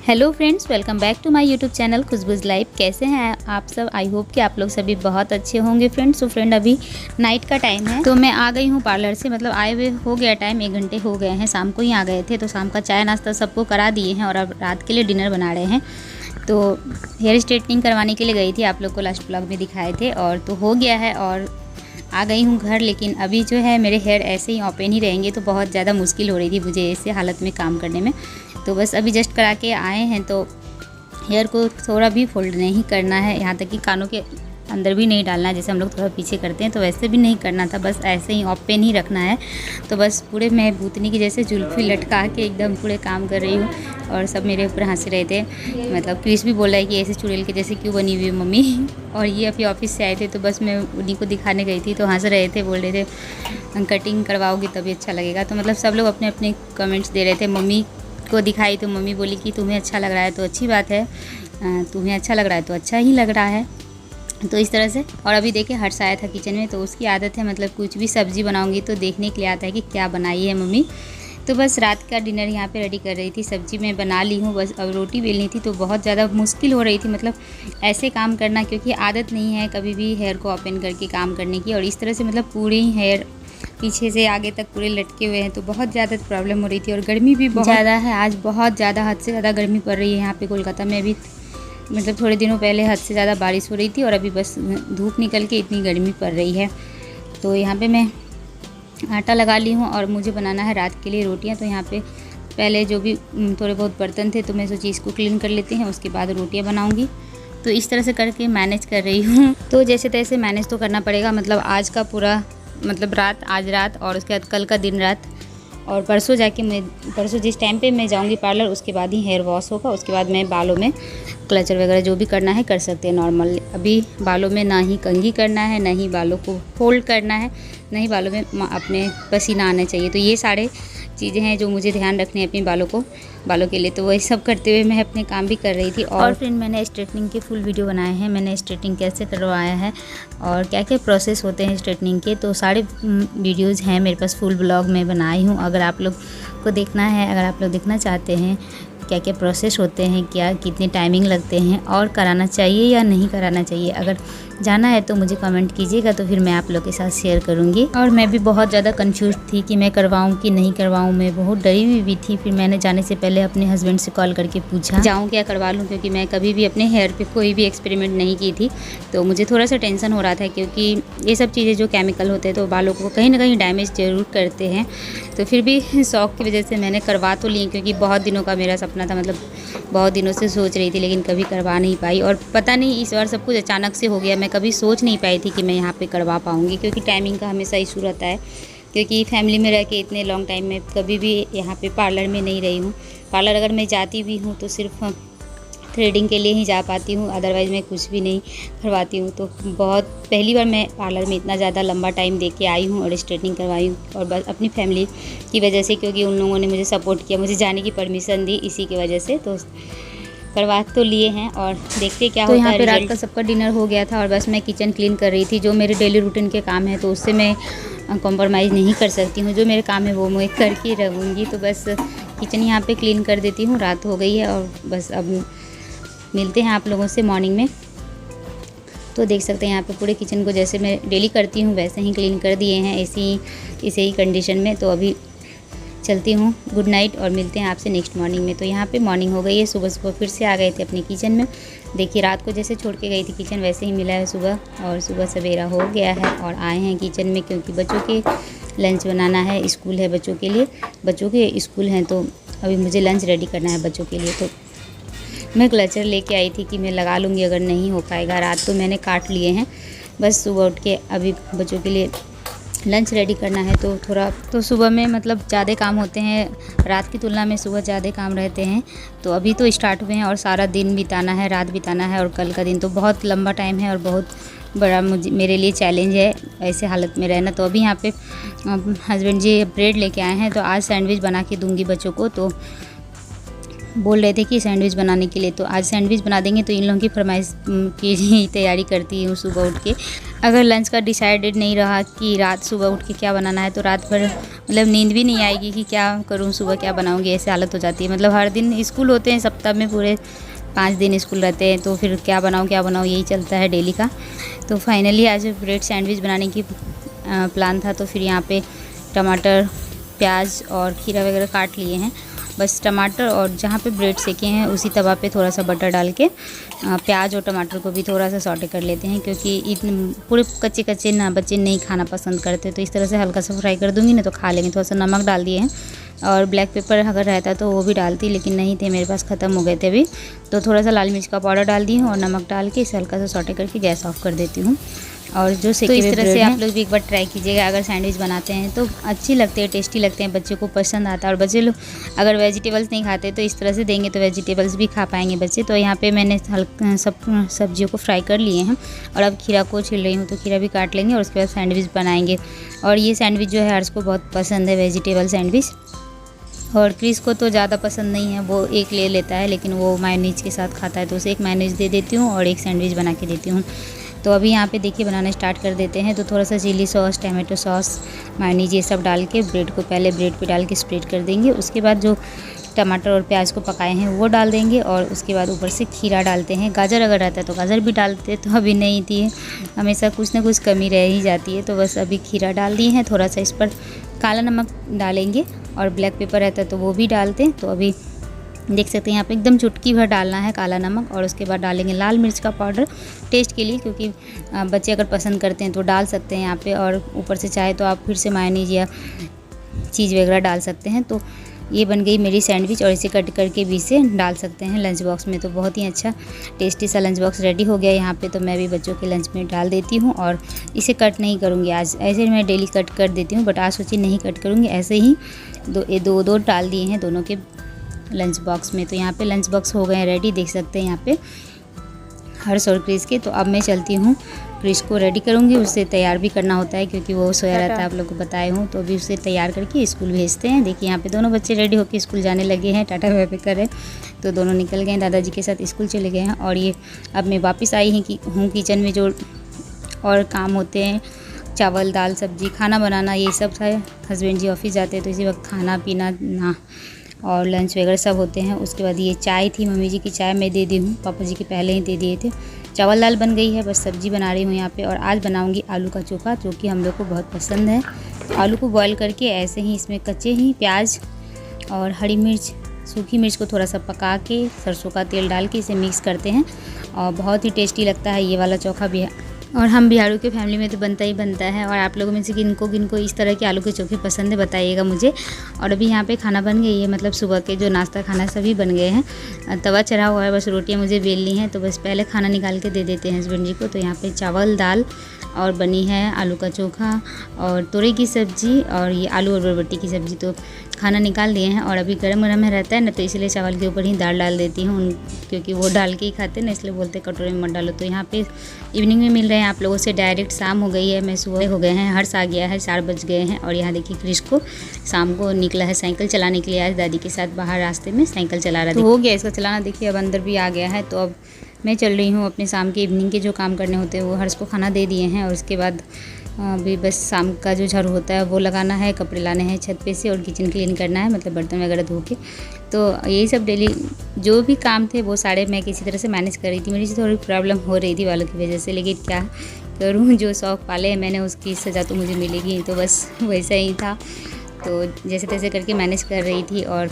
Hello friends, welcome back to my YouTube channel Khushboo's life. कैसे हैं आप सब? आई होप कि आप लोग सभी बहुत अच्छे होंगे फ्रेंड्स। तो फ्रेंड अभी नाइट का टाइम है, तो मैं आ गई हूँ पार्लर से। मतलब आए हुए हो गया टाइम, 1 घंटे हो गए हैं। शाम को ही आ गए थे, तो शाम का चाय नाश्ता सबको करा दिए हैं और अब रात के लिए डिनर बना रहे हैं। तो हेयर स्ट्रेटनिंग करवाने के लिए गई थी, आप लोग को लास्ट ब्लॉग में दिखाए थे, और तो हो गया है और आ गई हूँ घर। लेकिन अभी जो है मेरे हेयर ऐसे ही ओपन ही रहेंगे, तो बहुत ज़्यादा मुश्किल हो रही थी मुझे ऐसे हालत में काम करने में। तो बस अभी जस्ट करा के आए हैं, तो हेयर को थोड़ा भी फोल्ड नहीं करना है, यहाँ तक कि कानों के अंदर भी नहीं डालना है, जैसे हम लोग थोड़ा पीछे करते हैं तो वैसे भी नहीं करना था, बस ऐसे ही ओपन ही रखना है। तो बस पूरे मैं भूतनी की जैसे जुल्फी लटका के एकदम पूरे काम कर रही हूँ, और सब मेरे ऊपर हंस रहे थे। मतलब क्रिस भी बोल रहा है कि ऐसे चुड़ैल के जैसे क्यों बनी हुई है मम्मी। और ये अभी ऑफिस से आए थे, तो बस मैं उन्हीं को दिखाने गई थी, तो हंस रहे थे, बोल रहे थे कटिंग करवाओगी तभी अच्छा लगेगा। तो मतलब सब लोग अपने अपने कमेंट्स दे रहे थे। मम्मी को दिखाई तो मम्मी बोली कि तुम्हें अच्छा लग रहा है तो अच्छी बात है, तुम्हें अच्छा लग रहा है तो अच्छा ही लग रहा है। तो इस तरह से। और अभी देखिए हर्ष आया था किचन में, तो उसकी आदत है, मतलब कुछ भी सब्ज़ी बनाऊंगी तो देखने के लिए आता है कि क्या बनाई है मम्मी। तो बस रात का डिनर यहाँ पे रेडी कर रही थी। सब्ज़ी मैं बना ली हूँ, बस अब रोटी बेलनी थी, तो बहुत ज़्यादा मुश्किल हो रही थी मतलब ऐसे काम करना, क्योंकि आदत नहीं है कभी भी हेयर को ओपन करके काम करने की। और इस तरह से मतलब पूरे ही हेयर पीछे से आगे तक पूरे लटके हुए हैं, तो बहुत ज़्यादा प्रॉब्लम हो रही थी। और गर्मी भी बहुत ज़्यादा है, आज बहुत ज़्यादा हद से ज़्यादा गर्मी पड़ रही है यहाँ पे कोलकाता में। अभी मतलब थोड़े दिनों पहले हद से ज़्यादा बारिश हो रही थी, और अभी बस धूप निकल के इतनी गर्मी पड़ रही है। तो यहाँ पे मैं आटा लगा ली हूँ, और मुझे बनाना है रात के लिए रोटियाँ। तो यहाँ पे पहले जो भी थोड़े बहुत बर्तन थे, तो मैं सोची इसको क्लीन कर लेते हैं, उसके बाद रोटियाँ बनाऊँगी। तो इस तरह से करके मैनेज कर रही हूँ। तो जैसे तैसे मैनेज तो करना पड़ेगा, मतलब आज का पूरा मतलब रात, आज रात, और उसके बाद कल का दिन रात, और परसों जाके परसों जिस टाइम पे मैं जाऊंगी पार्लर, उसके बाद ही हेयर वॉश होगा। उसके बाद मैं बालों में क्लचर वगैरह जो भी करना है कर सकते हैं नॉर्मल। अभी बालों में ना ही कंघी करना है, ना ही बालों को फोल्ड करना है, ना ही बालों में अपने पसीना आना चाहिए। तो ये सारे चीज़ें हैं जो मुझे ध्यान रखने हैं अपने बालों के लिए। तो वही सब करते हुए मैं अपने काम भी कर रही थी। और फ्रेंड मैंने स्ट्रेटनिंग के फुल वीडियो बनाए हैं, मैंने स्ट्रेटनिंग कैसे करवाया है और क्या क्या प्रोसेस होते हैं स्ट्रेटनिंग के, तो सारे वीडियोज़ हैं मेरे पास, फुल ब्लॉग में बनाई हूँ। अगर आप लोग को देखना है, अगर आप लोग देखना चाहते हैं क्या क्या प्रोसेस होते हैं, क्या कितने टाइमिंग लगते हैं, और कराना चाहिए या नहीं कराना चाहिए, अगर जाना है तो मुझे कमेंट कीजिएगा, तो फिर मैं आप लोग के साथ शेयर करूंगी। और मैं भी बहुत ज़्यादा कंफ्यूज थी कि मैं करवाऊं कि नहीं करवाऊं, मैं बहुत डरी हुई भी थी। फिर मैंने जाने से पहले अपने हस्बैंड से कॉल करके पूछा जाऊं क्या करवा लूं, क्योंकि मैं कभी भी अपने हेयर पे कोई भी एक्सपेरिमेंट नहीं की थी। तो मुझे थोड़ा सा टेंशन हो रहा था, क्योंकि ये सब चीज़ें जो केमिकल होते हैं तो बालों को कहीं ना कहीं डैमेज ज़रूर करते हैं। तो फिर भी शौक की वजह से मैंने करवा तो ली, क्योंकि बहुत दिनों का मेरा सपना था, मतलब बहुत दिनों से सोच रही थी, लेकिन कभी करवा नहीं पाई। और पता नहीं इस बार सब कुछ अचानक से हो गया, मैं कभी सोच नहीं पाई थी कि मैं यहाँ पे करवा पाऊँगी, क्योंकि टाइमिंग का हमेशा इशू रहता है। क्योंकि फैमिली में रह के इतने लॉन्ग टाइम में कभी भी यहाँ पे पार्लर में नहीं रही हूँ। पार्लर अगर मैं जाती भी हूँ तो सिर्फ थ्रेडिंग के लिए ही जा पाती हूँ, अदरवाइज़ मैं कुछ भी नहीं करवाती हूँ। तो बहुत पहली बार मैं पार्लर में इतना ज़्यादा लंबा टाइम दे के आई हूँ और स्ट्रेटनिंग करवाई हूँ, और बस अपनी फैमिली की वजह से, क्योंकि उन लोगों ने मुझे सपोर्ट किया, मुझे जाने की परमिशन दी, इसी की वजह से तो करवा तो लिए हैं। और देखते क्या होता है। यहाँ पे रात का सबका डिनर हो गया था, और बस मैं किचन क्लीन कर रही थी। जो मेरे डेली रूटीन के काम है तो उससे मैं कॉम्प्रोमाइज़ नहीं कर सकती हूँ, जो मेरे काम है वो मैं करके रहूँगी। तो बस किचन यहाँ पे क्लीन कर देती हूँ। रात हो गई है, और बस अब मिलते हैं आप लोगों से मॉर्निंग में। तो देख सकते हैं यहाँ पे पूरे किचन को जैसे मैं डेली करती हूँ वैसे ही क्लीन कर दिए हैं, इसे ही कंडीशन में। तो अभी चलती हूँ, गुड नाइट, और मिलते हैं आपसे नेक्स्ट मॉर्निंग में। तो यहाँ पे मॉर्निंग हो गई है, सुबह फिर से आ गए थे अपने किचन में। देखिए रात को जैसे छोड़ के गई थी किचन, वैसे ही मिला है सुबह, और सुबह सवेरा हो गया है और आए हैं किचन में, क्योंकि बच्चों के लंच बनाना है, स्कूल है बच्चों के लिए, बच्चों के स्कूल हैं, तो अभी मुझे लंच रेडी करना है बच्चों के लिए। तो मैं क्लचर लेके आई थी कि मैं लगा लूँगी, अगर नहीं हो पाएगा। रात तो मैंने काट लिए हैं, बस सुबह उठ के अभी बच्चों के लिए लंच रेडी करना है। तो थोड़ा तो सुबह में मतलब ज़्यादा काम होते हैं, रात की तुलना में सुबह ज़्यादा काम रहते हैं। तो अभी तो स्टार्ट हुए हैं, और सारा दिन बिताना है, रात बिताना है, और कल का दिन तो बहुत लंबा टाइम है और बहुत बड़ा मेरे लिए चैलेंज है ऐसे हालत में रहना। तो अभी यहाँ पे हस्बैंड जी ब्रेड लेके आए हैं, तो आज सैंडविच बना के दूँगी बच्चों को। तो बोल रहे थे कि सैंडविच बनाने के लिए, तो आज सैंडविच बना देंगे। तो इन लोगों की फरमाइश की तैयारी करती हूँ सुबह उठ के। अगर लंच का डिसाइडेड नहीं रहा कि रात सुबह उठ के क्या बनाना है तो रात भर मतलब नींद भी नहीं आएगी कि क्या करूं, सुबह क्या बनाऊंगी, ऐसे हालत हो जाती है। मतलब हर दिन स्कूल होते हैं, सप्ताह में पूरे 5 दिन स्कूल रहते हैं, तो फिर क्या बनाऊं यही चलता है डेली का। तो फाइनली आज ब्रेड सैंडविच बनाने की प्लान था। तो फिर यहाँ पे टमाटर, प्याज और खीरा वगैरह काट लिए हैं। बस टमाटर और जहाँ पे ब्रेड सेके हैं उसी तवा पे थोड़ा सा बटर डाल के प्याज और टमाटर को भी थोड़ा सा सॉटे कर लेते हैं, क्योंकि इतने पूरे कच्चे कच्चे ना बच्चे नहीं खाना पसंद करते। तो इस तरह से हल्का सा फ्राई कर दूँगी ना तो खा लेंगे। थोड़ा सा नमक डाल दिए हैं और ब्लैक पेपर अगर रहता तो वो भी डालती, लेकिन नहीं थे मेरे पास, ख़त्म हो गए थे अभी। तो थोड़ा सा लाल मिर्च का पाउडर डाल दी हूँ और नमक डाल के इसे हल्का सा सॉटे करके गैस ऑफ कर देती हूँ। और जो सेके हुए इस तरह से आप लोग भी एक बार ट्राई कीजिएगा। अगर सैंडविच बनाते हैं तो अच्छी लगते हैं, टेस्टी लगते हैं, बच्चे को पसंद आता है। और बच्चे लोग अगर वेजिटेबल्स नहीं खाते तो इस तरह से देंगे तो वेजिटेबल्स भी खा पाएंगे बच्चे। तो यहाँ पे मैंने सब सब्जियों को फ्राई कर लिए हैं और अब खीरा को छील रही हूँ, तो खीरा भी काट लेंगे और उसके बाद सैंडविच बनाएंगे। और ये सैंडविच जो है हर्ष को बहुत पसंद है, वेजिटेबल सैंडविच। और क्रिस को तो ज़्यादा पसंद नहीं है, वो एक ले लेता है, लेकिन वो मायोनीज के साथ खाता है, तो उसे एक मायोनीज दे देती हूँ और एक सैंडविच बना के देती हूँ। तो अभी यहाँ पे देखिए बनाना स्टार्ट कर देते हैं। तो थोड़ा सा chilli sauce, tomato sauce, mayonnaise ये सब डाल के ब्रेड को पहले ब्रेड पे डाल के स्प्रेड कर देंगे। उसके बाद जो टमाटर और प्याज को पकाए हैं वो डाल देंगे और उसके बाद ऊपर से खीरा डालते हैं। गाजर अगर रहता है तो गाजर भी डालते, तो अभी नहीं थी, हमेशा कुछ ना कुछ कमी रह ही जाती है। तो बस अभी खीरा डाल दिए हैं, थोड़ा सा इस पर काला नमक डालेंगे और ब्लैक पेपर रहता है तो वो भी डालते हैं। तो अभी देख सकते हैं यहाँ पे एकदम चुटकी भर डालना है काला नमक और उसके बाद डालेंगे लाल मिर्च का पाउडर टेस्ट के लिए, क्योंकि बच्चे अगर पसंद करते हैं तो डाल सकते हैं यहाँ पे। और ऊपर से चाहे तो आप फिर से मायोनीज या चीज़ वगैरह डाल सकते हैं। तो ये बन गई मेरी सैंडविच और इसे कट करके भी इसे डाल सकते हैं लंच बॉक्स में। तो बहुत ही अच्छा टेस्टी सा लंच बॉक्स रेडी हो गया यहाँ पे। तो मैं भी बच्चों के लंच में डाल देती हूँ और इसे कट नहीं करूँगी आज, ऐसे मैं डेली कट कर देती हूँ, बट आज सोची नहीं कट करूँगी, ऐसे ही दो डाल दिए हैं दोनों के लंच बॉक्स में। तो यहाँ पे लंच बॉक्स हो गए हैं रेडी, देख सकते हैं यहाँ पे हर्ष और क्रिस के। तो अब मैं चलती हूँ, क्रिस को रेडी करूँगी, उसे तैयार भी करना होता है क्योंकि वो सोया रहता है, आप लोग को बताए हूँ। तो अभी उसे तैयार करके स्कूल भेजते हैं। देखिए यहाँ पे दोनों बच्चे रेडी होकर स्कूल जाने लगे हैं, टाटा बाय बाय कर रहे हैं। तो दोनों निकल गए हैं, दादाजी के साथ स्कूल चले गए हैं। और ये अब मैं वापस आई हूँ किचन में, जो और काम होते हैं चावल दाल सब्जी खाना बनाना ये सब है। हस्बैंड जी ऑफिस जाते हैं तो इसी वक्त खाना पीना ना और लंच वगैरह सब होते हैं। उसके बाद ये चाय थी, मम्मी जी की चाय मैं दे दी हूँ, पापा जी के पहले ही दे दिए थे। चावल दाल बन गई है, बस सब्जी बना रही हूँ यहाँ पे। और आज बनाऊँगी आलू का चोखा, जो कि हम लोग को बहुत पसंद है। तो आलू को बॉयल करके ऐसे ही इसमें कच्चे ही प्याज और हरी मिर्च, सूखी मिर्च को थोड़ा सा पका के सरसों का तेल डाल के इसे मिक्स करते हैं और बहुत ही टेस्टी लगता है ये वाला चोखा भी है। और हम बिहारियों के फैमिली में तो बनता ही बनता है। और आप लोगों में से किनको इस तरह के आलू के चोखे पसंद है बताइएगा मुझे। और अभी यहाँ पे खाना बन गई है, मतलब सुबह के जो नाश्ता खाना सभी बन गए हैं। तवा चढ़ा हुआ है, बस रोटियाँ मुझे बेलनी है। तो बस पहले खाना निकाल के दे देते हैं हस्बैंड जी को। तो यहाँ पे चावल दाल और बनी है आलू का चोखा और तोरई की सब्ज़ी और ये आलू और बरबट्टी की सब्ज़ी। तो खाना निकाल दिए हैं और अभी गरम गरम में रहता है ना, तो इसलिए चावल के ऊपर ही दाल डाल देती हूँ, क्योंकि वो डाल के ही खाते हैं ना, इसलिए बोलते कटोरे में मत डालो। तो यहाँ पे इवनिंग में मिल रहे हैं आप लोगों से डायरेक्ट। शाम हो गई है, मैं सुबह हो गए हैं, हर्ष आ गया है, 4 बज गए हैं। और यहाँ देखिए क्रिश को शाम को निकला है साइकिल चलाने के लिए, आज दादी के साथ बाहर रास्ते में साइकिल चला रहा है। तो हो गया इसका चलाना, देखिए अब अंदर भी आ गया है। तो अब मैं चल रही हूँ अपने शाम के इवनिंग के जो काम करने होते हैं वो हर्ष को खाना दे दिए हैं। और उसके बाद अभी बस शाम का जो झाड़ू होता है वो लगाना है, कपड़े लाने हैं छत पे से और किचन क्लीन करना है, मतलब बर्तन वगैरह धो के। तो यही सब डेली जो भी काम थे वो सारे मैं किसी तरह से मैनेज कर रही थी। मेरी थोड़ी प्रॉब्लम हो रही थी वालों की वजह से, लेकिन क्या करूँ, जो शौक़ पाले हैं मैंने उसकी सज़ा तो मुझे मिलेगी। तो बस वैसा ही था, तो जैसे तैसे करके मैनेज कर रही थी। और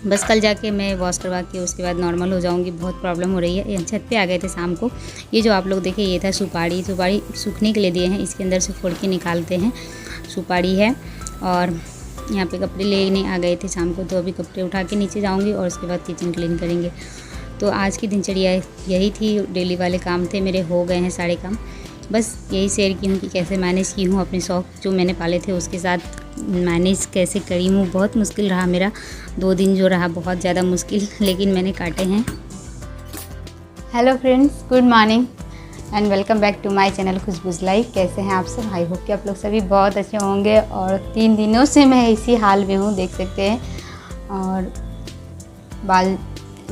बस कल जाके मैं वॉश करवा के उसके बाद नॉर्मल हो जाऊंगी, बहुत प्रॉब्लम हो रही है। ये छत पे आ गए थे शाम को। ये जो आप लोग देखे ये था सुपारी सूखने के लिए दिए हैं, इसके अंदर से फोड़ के निकालते हैं, सुपारी है। और यहाँ पे कपड़े लेने आ गए थे शाम को, तो अभी कपड़े उठा के नीचे जाऊँगी और उसके बाद किचन क्लीन करेंगे। तो आज की दिनचर्या यही थी, डेली वाले काम थे मेरे, हो गए हैं सारे काम। बस यही शेयर की हूँ कि कैसे मैनेज की हूँ अपने शौक़ जो मैंने पाले थे उसके साथ मैनेज कैसे करी हूँ। बहुत मुश्किल रहा मेरा 2 दिन जो रहा, बहुत ज़्यादा मुश्किल, लेकिन मैंने काटे हैं। Hello friends, good morning and welcome back to my channel Khushboo's life. कैसे हैं आप सब? आई होप कि आप लोग सभी बहुत अच्छे होंगे। और 3 दिनों से मैं इसी हाल में हूँ, देख सकते हैं। और बाल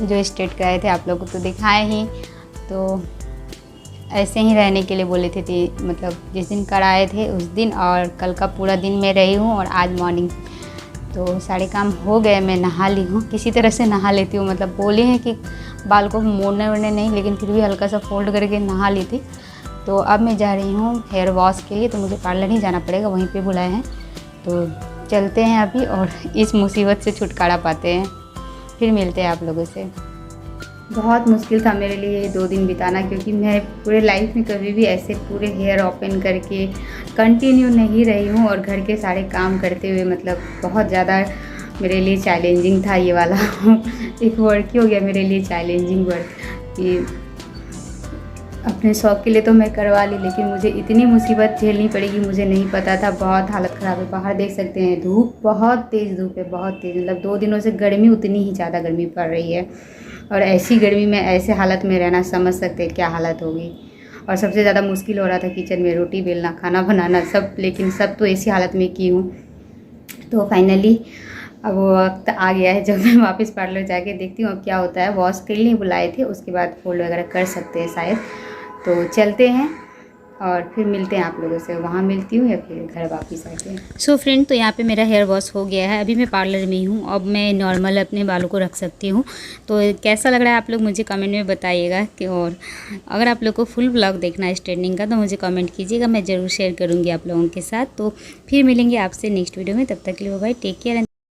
जो स्ट्रेट कराए थे आप लोगों को तो दिखाए ही, तो ऐसे ही रहने के लिए बोले थे मतलब जिस दिन कराए थे उस दिन, और कल का पूरा दिन मैं रही हूँ और आज मॉर्निंग। तो सारे काम हो गए, मैं नहा ली हूँ, किसी तरह से नहा लेती हूँ। मतलब बोले हैं कि बाल को मोड़ने वोड़ने नहीं, लेकिन फिर भी हल्का सा फोल्ड करके नहा ली थी। तो अब मैं जा रही हूँ हेयर वॉश के लिए, तो मुझे पार्लर ही जाना पड़ेगा, वहीं पे बुलाए हैं। तो चलते हैं अभी और इस मुसीबत से छुटकारा पाते हैं, फिर मिलते हैं आप लोगों से। बहुत मुश्किल था मेरे लिए ये 2 दिन बिताना, क्योंकि मैं पूरे लाइफ में कभी भी ऐसे पूरे हेयर ओपन करके कंटिन्यू नहीं रही हूँ, और घर के सारे काम करते हुए मतलब बहुत ज़्यादा मेरे लिए चैलेंजिंग था ये वाला एक वर्ड ही हो गया मेरे लिए चैलेंजिंग वर्ड कि अपने शौक़ के लिए तो मैं करवा ली, लेकिन मुझे इतनी मुसीबत झेलनी पड़ेगी मुझे नहीं पता था। बहुत हालत ख़राब है, बाहर देख सकते हैं धूप, बहुत तेज़ धूप है, बहुत तेज़। मतलब 2 दिनों से गर्मी उतनी ही ज़्यादा गर्मी पड़ रही है, और ऐसी गर्मी में ऐसे हालत में रहना समझ सकते हैं क्या हालत होगी। और सबसे ज़्यादा मुश्किल हो रहा था किचन में रोटी बेलना, खाना बनाना सब, लेकिन सब तो ऐसी हालत में की हूँ। तो फाइनली अब वो वक्त आ गया है जब मैं वापस पार्लर जाके देखती हूँ अब क्या होता है। वॉश के लिए बुलाए थे, उसके बाद फोल्ड वगैरह कर सकते हैं शायद। तो चलते हैं और फिर मिलते हैं आप लोगों से, वहाँ मिलती हूँ या फिर घर वापस आते हैं। सो फ्रेंड, तो यहाँ पे मेरा हेयर वॉश हो गया है, अभी मैं पार्लर में ही हूँ। अब मैं नॉर्मल अपने बालों को रख सकती हूँ। तो कैसा लग रहा है आप लोग मुझे कमेंट में बताइएगा कि, और अगर आप लोग को फुल ब्लॉग देखना है स्ट्रेटनिंग का तो मुझे कमेंट कीजिएगा, मैं ज़रूर शेयर करूँगी आप लोगों के साथ। तो फिर मिलेंगे आपसे नेक्स्ट वीडियो में, तब तक के लिए बाय, टेक केयर।